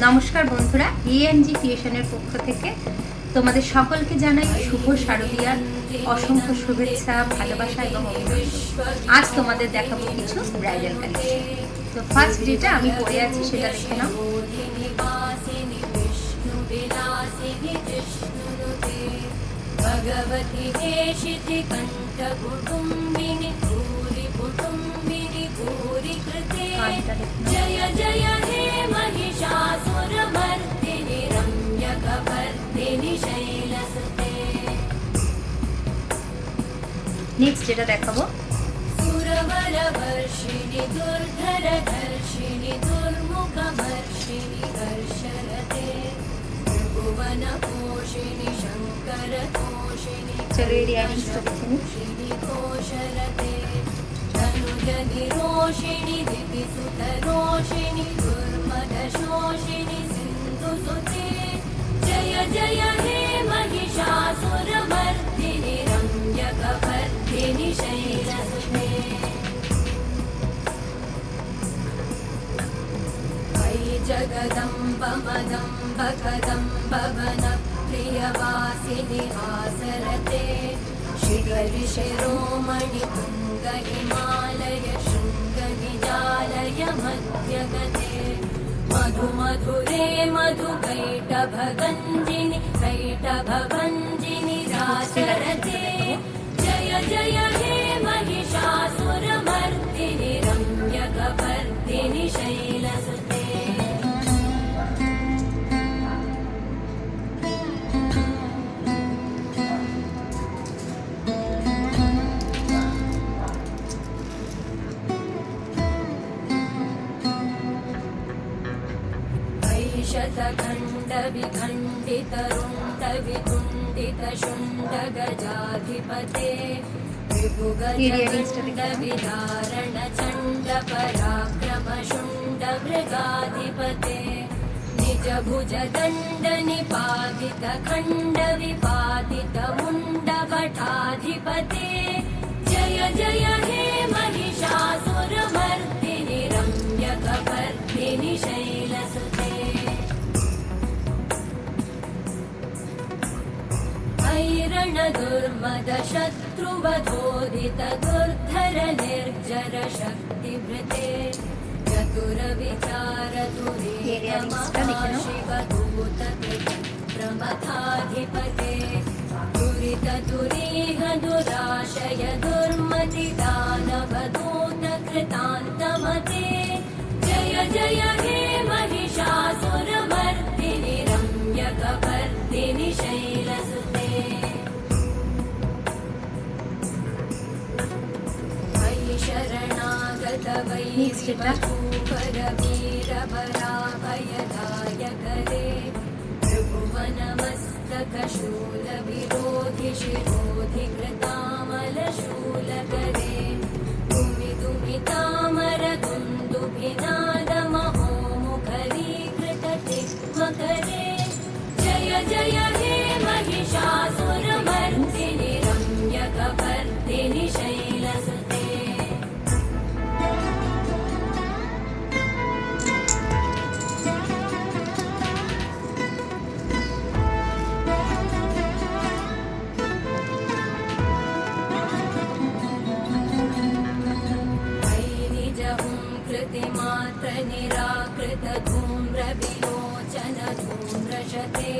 নমস্কার বন্ধুরা, ENG ক্রিয়েশনের পক্ষ থেকে তোমাদের সকলকে জানাই শুভ শারদীয়ার অসংখ্য শুভেচ্ছা, ভালোবাসা এবং অভিনন্দন। আজ তোমাদের দেখাবো কিছু ব্রাইডাল কালেকশন। তো ফার্স্ট যেটা আমি পরে আছি সেটা দেখে নাও। भगवति हेशिति कंठ कुटुंबिनी भूरि कुटुंबिनी भूरि कृते जय जय हे महिषासुरमर्दिनि रम्यकपर्दिनि शैलसुते। नेक्स्ट যেটা দেখাবো सुरवरवर्षिणि दुर्धरधर्षिणि दुर्मुखमर्षिणि हर्षरते त्रिभुवनपोषिणि शङ्करतोषिणि চলো এর ইয়ারিংসটা দেখে নিই। घोषरते धनुजनिरोषिणि दिविसुतरोषिणि दुर्मदशोषिणि सिन्धुसुते जय जय हे महिषासुरमर्दिनि रम्यकपर्दिनि शैलसुते। अयि जगदम्ब मदम्ब कदम्ब वनप्रियवासिनि हासरते शिखरि शिरोमणि तुङ्ग हिमालय शृङ्ग निजालय मध्यगते मधु मधुरे मधुकैटभगञ्जिनि कैटभभञ्जिनि राचरते जय जय हे महिषासुरमर्दिनि रम्यकपर्दिनि शैलसुते। शतखण्डविखण्डितरुण्डवितुण्डितशुण्डगजाधिपते त्रिभुगजण्डविधारणचण्डपराक्रमशुण्डमृगाधिपते निजभुजदण्डनिपातितखण्डविपातितमुण्डभटाधिपते जय जय हे महिषासुरमर्दिनि रम्यकपर्दिनि शैलसुते। ऐरणदुर्मदशत्रुवधोदित दुर्धर निर्जर शक्तिभृते चतुरविचारतुरीयमाशिवदूतप्रमथाधिपते दुरिततुरीह दुराशय दुर्मतिदानवदूतकृतान्तमते जय जय हे महिषासुरमर्दिनि रम्यकपर्दिनि शैलसुते। शरणागत वैरिवधूवरवीरभराभयदायकरे त्रिभुवनमस्तकशूलविरोधि शिरोधि कृतामलशूलकरे दुमिदुमितामर दुन्दुभिनादमहोमुखरीकृततिग्मकरे जय जय हे महिषासुरमर्दिनि रम्यकपर्दिनि शैलसुते। कृतिमात्र निराकृत धूम्र विलोचन धूम्रशते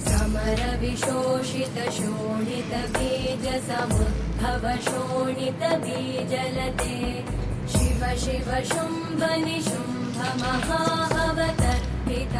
समर विशोषित शोणित बीज समुद्भव शोणित बीजलते शिव शिव शुम्भ निशुम्भ महाअवतर्पित